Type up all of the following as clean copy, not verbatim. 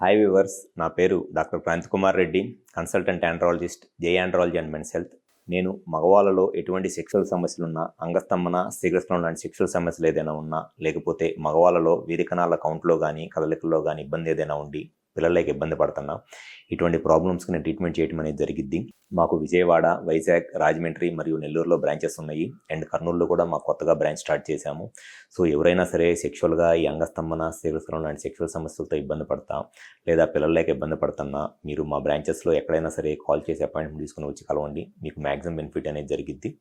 Hi viewers, నా పేరు doctor Kranti Kumar Reddy, consultant andrologist, J andrology and men's health. నేను మగవాళ్ళలో ఎటువంటి సెక్షువల్ సమస్యలున్నా, అంగస్తంభన, శీఘ్రస్ఖలనం లాంటి సెక్షువల్ సమస్యలు ఏదైనా ఉన్నా, లేకపోతే మగవాళ్ళలో వీరికణాల కౌంట్లో కానీ కదలికల్లో కానీ ఇబ్బంది ఏదైనా ఉండి పిల్లలకి ఇబ్బంది పడుతున్నా, ఇటువంటి ప్రాబ్లమ్స్కి నేను ట్రీట్మెంట్ చేయడం అనేది జరిగిద్ది. మాకు విజయవాడ, వైజాగ్, రాజమండ్రి మరియు నెల్లూరులో బ్రాంచెస్ ఉన్నాయి. అండ్ కర్నూలులో కూడా మాకు కొత్తగా బ్రాంచ్ స్టార్ట్ చేశాము. సో ఎవరైనా సరే సెక్షువల్గా ఈ అంగస్తంభన, శీఘ్రస్ఖలనం లాంటి సెక్షువల్ సమస్యలతో ఇబ్బంది పడతా లేదా పిల్లలకి ఇబ్బంది పడుతున్నా, మీరు మా బ్రాంచెస్లో ఎక్కడైనా సరే కాల్ చేసి అపాయింట్మెంట్ తీసుకుని వచ్చి కలవండి. మీకు మ్యాక్సిమం బెనిఫిట్ అనేది జరిగిద్ది.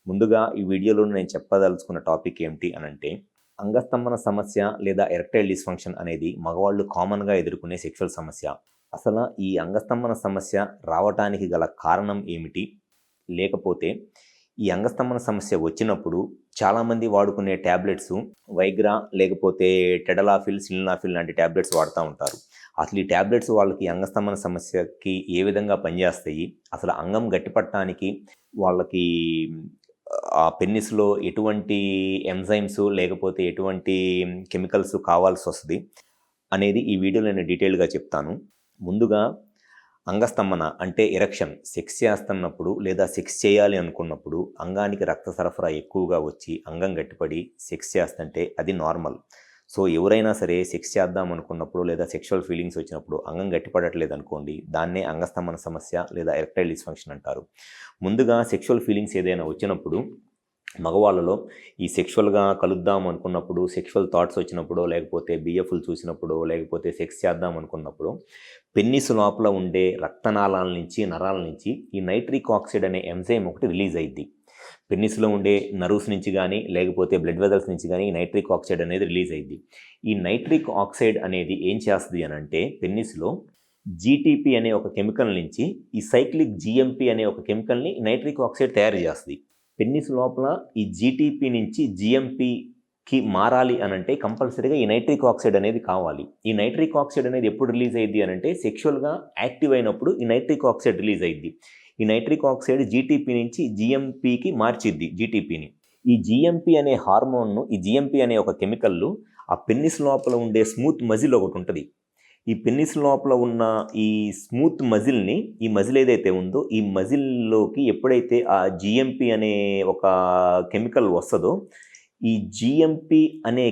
ముందుగా ఈ వీడియోలో నేను చెప్పదలుచుకున్న టాపిక్ ఏమిటి అనంటే, అంగస్తంభన సమస్య లేదా ఎరెక్టైల్ డిస్ఫంక్షన్ అనేది మగవాళ్ళు కామన్గా ఎదుర్కొనే సెక్షువల్ సమస్య. అసలు ఈ అంగస్తంభన సమస్య రావటానికి గల కారణం ఏమిటి, లేకపోతే ఈ అంగస్తంభన సమస్య వచ్చినప్పుడు చాలామంది వాడుకునే ట్యాబ్లెట్స్ వైగ్రా లేకపోతే టెడలాఫిల్, సిల్నాఫిల్ లాంటి ట్యాబ్లెట్స్ వాడుతూ ఉంటారు. అసలు ఈ ట్యాబ్లెట్స్ వాళ్ళకి అంగస్తంభన సమస్యకి ఏ విధంగా పనిచేస్తాయి, అసలు అంగం గట్టిపట్టడానికి వాళ్ళకి ఆ పెన్నిస్లో ఎటువంటి ఎంజైమ్స్ లేకపోతే ఎటువంటి కెమికల్స్ కావాల్సి వస్తుంది అనేది ఈ వీడియోలో నేను డీటెయిల్గా చెప్తాను. ముందుగా అంగస్తంభన అంటే ఎరెక్షన్, సెక్స్ చేస్తున్నప్పుడు లేదా సెక్స్ చేయాలి అనుకున్నప్పుడు అంగానికి రక్త సరఫరా ఎక్కువగా వచ్చి అంగం గట్టిపడి సెక్స్ చేస్తుంటే అది నార్మల్. సో ఎవరైనా సరే సెక్స్ చేద్దాం అనుకున్నప్పుడు లేదా సెక్షువల్ ఫీలింగ్స్ వచ్చినప్పుడు అంగం గట్టిపడట్లేదు అనుకోండి, దాన్నే అంగస్తంభన సమస్య లేదా ఎరెక్టైల్ డిస్ఫంక్షన్ అంటారు. ముందుగా సెక్షువల్ ఫీలింగ్స్ ఏదైనా వచ్చినప్పుడు మగవాళ్ళలో ఈ సెక్షువల్గా కలుద్దాం అనుకున్నప్పుడు, సెక్షువల్ థాట్స్ వచ్చినప్పుడు, లేకపోతే బిఎఫ్లు చూసినప్పుడు, లేకపోతే సెక్స్ చేద్దాం అనుకున్నప్పుడు పెన్నిస్ లోపల ఉండే రక్తనాళాల నుంచి, నరాల నుంచి ఈ నైట్రిక్ ఆక్సైడ్ అనే ఎంజైమ్ ఒకటి రిలీజ్ అయ్యిద్ది. పెన్నిస్లో ఉండే నర్వ్స్ నుంచి కానీ లేకపోతే బ్లడ్ వెజల్స్ నుంచి కానీ ఈ నైట్రిక్ ఆక్సైడ్ అనేది రిలీజ్ అయ్యిద్ది. ఈ నైట్రిక్ ఆక్సైడ్ అనేది ఏం చేస్తుంది అని అంటే, పెన్నిస్లో జీటీపీ అనే ఒక కెమికల్ నుంచి ఈ సైక్లిక్ జిఎంపీ అనే ఒక కెమికల్ని నైట్రిక్ ఆక్సైడ్ తయారు చేస్తుంది. పెన్నిస్ లోపల ఈ జీటీపీ నుంచి జిఎంపీకి మారాలి అనంటే కంపల్సరీగా ఈ నైట్రిక్ ఆక్సైడ్ అనేది కావాలి. ఈ నైట్రిక్ ఆక్సైడ్ అనేది ఎప్పుడు రిలీజ్ అయ్యిద్ది అనంటే, సెక్షువల్గా యాక్టివ్ అయినప్పుడు ఈ నైట్రిక్ ఆక్సైడ్ రిలీజ్ అయ్యిద్ది. ఈ నైట్రిక్ ఆక్సైడ్ జీటీపీ నుంచి జిఎంపీకి మార్చిద్ది జీటీపీని. ఈ జిఎంపీ అనే హార్మోన్ను, ఈ జిఎంపీ అనే ఒక కెమికల్లు ఆ పెన్నిస్ లోపల ఉండే స్మూత్ మజిల్ ఒకటి ఉంటుంది. ఈ పెన్నిస్ లోపల ఉన్న ఈ స్మూత్ మజిల్ని, ఈ మజిల్ ఏదైతే ఉందో ఈ మజిల్లోకి ఎప్పుడైతే ఆ జిఎంపీ అనే ఒక కెమికల్ వస్తుందో, ఈ జిఎంపీ అనే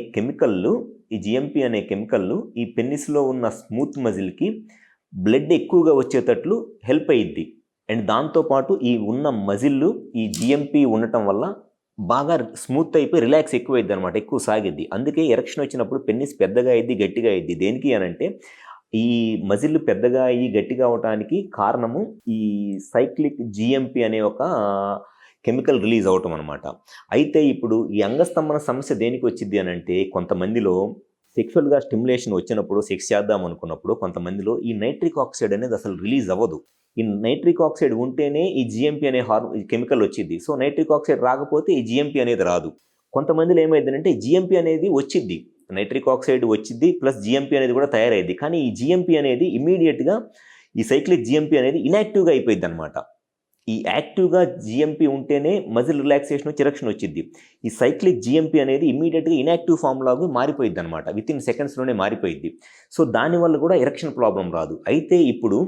కెమికల్లు ఈ పెన్నిస్లో ఉన్న స్మూత్ మజిల్కి బ్లడ్ ఎక్కువగా వచ్చేటట్లు హెల్ప్ అయ్యిద్ది. అండ్ దాంతోపాటు ఈ ఉన్న మజిల్లు ఈ జిఎంపీ ఉండటం వల్ల బాగా స్మూత్ అయిపోయి రిలాక్స్ ఎక్కువైద్ది అనమాట, ఎక్కువ సాగిద్ది. అందుకే ఎరెక్షన్ వచ్చినప్పుడు పెన్నిస్ పెద్దగా అయ్యిద్ది, గట్టిగా అయ్యిద్ది. దేనికి అనంటే, ఈ మజిల్ పెద్దగా అయ్యి గట్టిగా అవటానికి కారణము ఈ సైక్లిక్ జిఎంపీ అనే ఒక కెమికల్ రిలీజ్ అవటం అనమాట. అయితే ఇప్పుడు ఈ అంగస్తంభన సమస్య దేనికి వచ్చింది అనంటే, కొంతమందిలో సెక్షువల్గా స్టిమ్యులేషన్ వచ్చినప్పుడు, సెక్స్ చేద్దాం అనుకున్నప్పుడు కొంతమందిలో ఈ నైట్రిక్ ఆక్సైడ్ అనేది అసలు రిలీజ్ అవ్వదు. ఈ నైట్రిక్ ఆక్సైడ్ ఉంటేనే ఈ జిఎంపీ అనే కెమికల్ వచ్చింది. సో నైట్రిక్ ఆక్సైడ్ రాకపోతే ఈ జిఎంపీ అనేది రాదు. కొంతమందిలో ఏమైందంటే జిఎంపీ అనేది వచ్చిద్ది, నైట్రిక్ ఆక్సైడ్ వచ్చిద్ది ప్లస్ జిఎంపీ అనేది కూడా తయారైద్ది. కానీ ఈ జిఎంపీ అనేది ఇమీడియట్గా ఈ సైక్లిక్ జిఎంపీ అనేది ఇన్యాక్టివ్గా అయిపోయింది అనమాట. ఈ యాక్టివ్గా జిఎంపీ ఉంటేనే మజిల్ రిలాక్సేషన్ వచ్చి ఎరెక్షన్ వచ్చింది. ఈ సైక్లిక్ జిఎంపీ అనేది ఇమీడియట్గా ఇన్యాక్టివ్ ఫామ్ లాగా మారిపోయింది అనమాట, వితిన్ సెకండ్స్లోనే మారిపోయింది. సో దానివల్ల కూడా ఎరెక్షన్ ప్రాబ్లం రాదు. అయితే ఇప్పుడు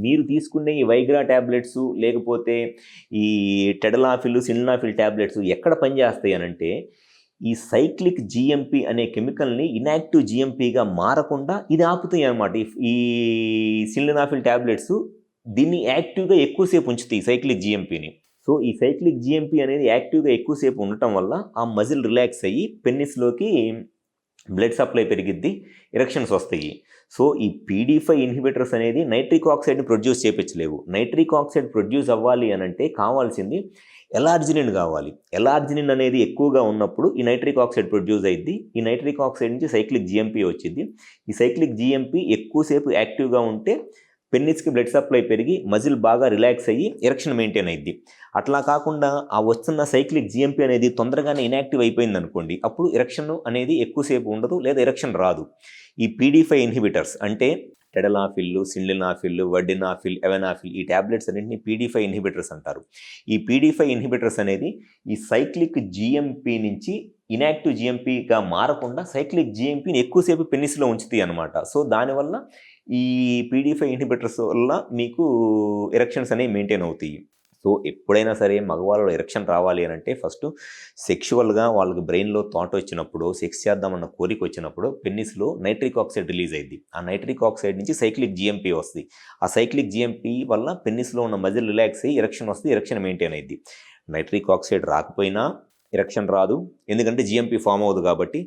మీరు తీసుకునే ఈ వైగ్రా ట్యాబ్లెట్స్ లేకపోతే ఈ టెడలాఫిల్, సిల్నాఫిల్ ట్యాబ్లెట్స్ ఎక్కడ పనిచేస్తాయి అనంటే, ఈ సైక్లిక్ జిఎంపీ అనే కెమికల్ని ఇన్యాక్టివ్ జిఎంపీగా మారకుండా ఇది ఆపుతాయి అనమాట. ఈ సిల్నాఫిల్ ట్యాబ్లెట్స్ దీన్ని యాక్టివ్గా ఎక్కువసేపు ఉంచుతాయి సైక్లిక్ జిఎంపీని. సో ఈ సైక్లిక్ జిఎంపీ అనేది యాక్టివ్గా ఎక్కువసేపు ఉండటం వల్ల ఆ మజిల్ రిలాక్స్ అయ్యి పెన్నిస్లోకి బ్లడ్ సప్లై పెరిగిద్ది, ఎరెక్షన్స్ వస్తాయి. సో ఈ PDE5 ఇన్హిబిటర్స్ అనేది నైట్రిక్ ఆక్సైడ్ని ప్రొడ్యూస్ చేయించలేవు. నైట్రిక్ ఆక్సైడ్ ప్రొడ్యూస్ అవ్వాలి అనంటే కావాల్సింది ఎలార్జినిన్ కావాలి. ఎలార్జినిన్ అనేది ఎక్కువగా ఉన్నప్పుడు ఈ నైట్రిక్ ఆక్సైడ్ ప్రొడ్యూస్ అయ్యిద్ది. ఈ నైట్రిక్ ఆక్సైడ్ నుంచి సైక్లిక్ జిఎంపీ వచ్చింది. ఈ సైక్లిక్ జిఎంపీ ఎక్కువసేపు యాక్టివ్గా ఉంటే పెన్నిస్కి బ్లడ్ సప్లై పెరిగి మజిల్ బాగా రిలాక్స్ అయ్యి ఎరెక్షన్ మెయింటైన్ అయ్యిద్ది. అట్లా కాకుండా ఆ వస్తున్న సైక్లిక్ జిఎంపీ అనేది తొందరగానే ఇన్యాక్టివ్ అయిపోయింది అనుకోండి, అప్పుడు ఎరెక్షన్ అనేది ఎక్కువసేపు ఉండదు లేదా ఎరెక్షన్ రాదు. ఈ PDE5 ఇన్హిబిటర్స్ అంటే టెడలాఫిల్, సిల్డెనాఫిల్, వర్డినాఫిల్, ఎవెనాఫిల్ ఈ ట్యాబ్లెట్స్ అన్నింటినీ PDE5 ఇన్హిబిటర్స్ అంటారు. ఈ PDE5 ఇన్హిబిటర్స్ అనేది ఈ సైక్లిక్ జిఎంపీ నుంచి ఇన్యాక్టివ్ జిఎంపీగా మారకుండా సైక్లిక్ జిఎంపీని ఎక్కువసేపు పెన్నిస్లో ఉంచుతాయి అనమాట. సో దానివల్ల ఈ PDE5 ఇన్హిబిటర్స్ వల్ల మీకు ఎరెక్షన్స్ అనేవి మెయింటైన్ అవుతాయి. సో ఎప్పుడైనా సరే మగవాళ్ళలో ఎరెక్షన్ రావాలి అని అంటే ఫస్ట్ సెక్షువల్గా వాళ్ళకి బ్రెయిన్లో థాట్ వచ్చినప్పుడు, సెక్స్ చేద్దామన్న కోరిక వచ్చినప్పుడు పెన్నిస్లో నైట్రిక్ ఆక్సైడ్ రిలీజ్ అయింది. ఆ నైట్రిక్ ఆక్సైడ్ నుంచి సైక్లిక్ GMP వస్తుంది. ఆ సైక్లిక్ GMP వల్ల పెన్నిస్లో ఉన్న మజిల్ రిలాక్స్ అయ్యి ఎరెక్షన్ వస్తుంది, ఎరెక్షన్ మెయింటైన్ అయింది. నైట్రిక్ ఆక్సైడ్ రాకపోయినా ఎరెక్షన్ రాదు, ఎందుకంటే GMP ఫామ్ అవ్వదు కాబట్టి.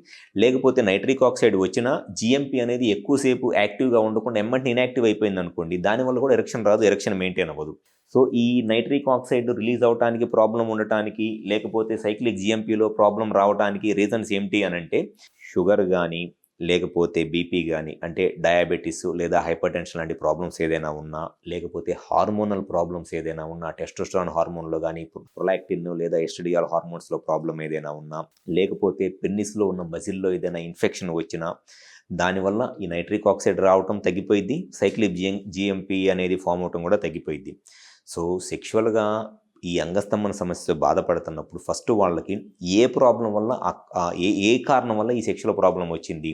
లేకపోతే నైట్రిక్ ఆక్సైడ్ వచ్చినా GMP అనేది ఎక్కువసేపు యాక్టివ్గా ఉండకుండా ఎమ్మటిని ఇన్యాక్టివ్ అయిపోయింది అనుకోండి, దానివల్ల కూడా ఎరెక్షన్ రాదు, ఎరెక్షన్ మెయింటైన్ అవ్వదు. సో ఈ నైట్రిక్ ఆక్సైడ్ రిలీజ్ అవడానికి ప్రాబ్లం ఉండటానికి, లేకపోతే సైక్లిక్ GMPలో ప్రాబ్లం రావడానికి రీజన్స్ ఏమిటి అని అంటే షుగర్ కానీ, లేకపోతే బీపీ కానీ, అంటే డయాబెటీస్ లేదా హైపర్ టెన్షన్ లాంటి ప్రాబ్లమ్స్ ఏదైనా ఉన్నా, లేకపోతే హార్మోనల్ ప్రాబ్లమ్స్ ఏదైనా ఉన్నా, టెస్టోస్టెరాన్ హార్మోన్లో కానీ, ప్రొలాక్టిన్ లేదా ఎస్ట్రిడియాల్ హార్మోన్స్లో ప్రాబ్లం ఏదైనా ఉన్నా, లేకపోతే పెన్నిస్లో ఉన్న మజిల్లో ఏదైనా ఇన్ఫెక్షన్ వచ్చినా, దానివల్ల ఈ నైట్రిక్ ఆక్సైడ్ రావటం తగ్గిపోయింది, సైక్లిక్ GMP అనేది ఫామ్ అవటం కూడా తగ్గిపోయింది. సో సెక్షువల్గా ఈ అంగస్తంభన సమస్య బాధపడుతున్నప్పుడు ఫస్ట్ వాళ్ళకి ఏ ప్రాబ్లం వల్ల ఏ కారణం వల్ల ఈ సెక్షువల్ ప్రాబ్లం వచ్చింది,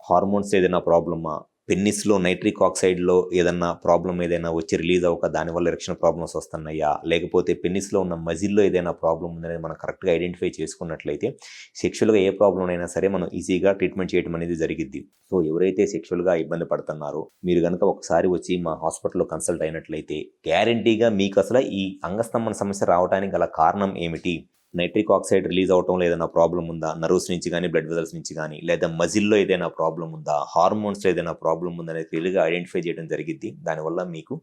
హార్మోన్స్ ఏదైనా ప్రాబ్లమా, పెన్నిస్లో నైట్రిక్ ఆక్సైడ్లో ఏదన్నా ప్రాబ్లం ఏదైనా వచ్చి రిలీజ్ అవ్వక దానివల్ల ఎరెక్షన్ ప్రాబ్లమ్స్ వస్తున్నాయా, లేకపోతే పెన్నిస్లో ఉన్న మజిల్లో ఏదైనా ప్రాబ్లం ఉందనేది మనం కరెక్ట్గా ఐడెంటిఫై చేసుకున్నట్లయితే సెక్షువల్గా ఏ ప్రాబ్లం అయినా సరే మనం ఈజీగా ట్రీట్మెంట్ చేయడం అనేది జరిగిద్ది. సో ఎవరైతే సెక్షువల్గా ఇబ్బంది పడుతున్నారో మీరు కనుక ఒకసారి వచ్చి మా హాస్పిటల్లో కన్సల్ట్ అయినట్లయితే గ్యారంటీగా మీకు అసలు ఈ అంగస్తంభన సమస్య రావడానికి గల కారణం ఏమిటి, నైట్రిక్ ఆక్సైడ్ రిలీజ్ అవటంలో ఏదైనా ప్రాబ్లం ఉందా, నర్వ్స్ నుంచి కానీ, బ్లడ్ వెజల్స్ నుంచి కానీ, లేదా మజిల్లో ఏదైనా ప్రాబ్లం ఉందా, హార్మోన్స్లో ఏదైనా ప్రాబ్లం ఉందా అనేది క్లియర్గా ఐడెంటిఫై చేయడం జరిగిద్ది. దానివల్ల మీకు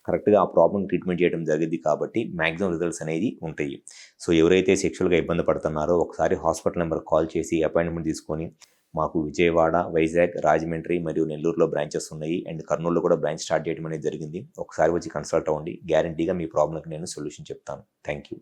కరెక్ట్గా ఆ ప్రాబ్లం ట్రీట్మెంట్ చేయడం జరిగిద్ది కాబట్టి మ్యాక్సిమం రిజల్ట్స్ అనేది ఉంటాయి. సో ఎవరైతే సెక్షువల్గా ఇబ్బంది పడుతున్నారో ఒకసారి హాస్పిటల్ నెంబర్ కాల్ చేసి అపాయింట్మెంట్ తీసుకొని, మాకు విజయవాడ, వైజాగ్, రాజమండ్రి మరియు నెల్లూరులో బ్రాంచెస్ ఉన్నాయి, అండ్ కర్నూలులో కూడా బ్రాంచ్ స్టార్ట్ చేయడం అనేది జరిగింది. ఒకసారి వచ్చి కన్సల్ట్ అవ్వండి, గ్యారంటీగా మీ ప్రాబ్లంకి నేను సొల్యూషన్ చెప్తాను. Thank you.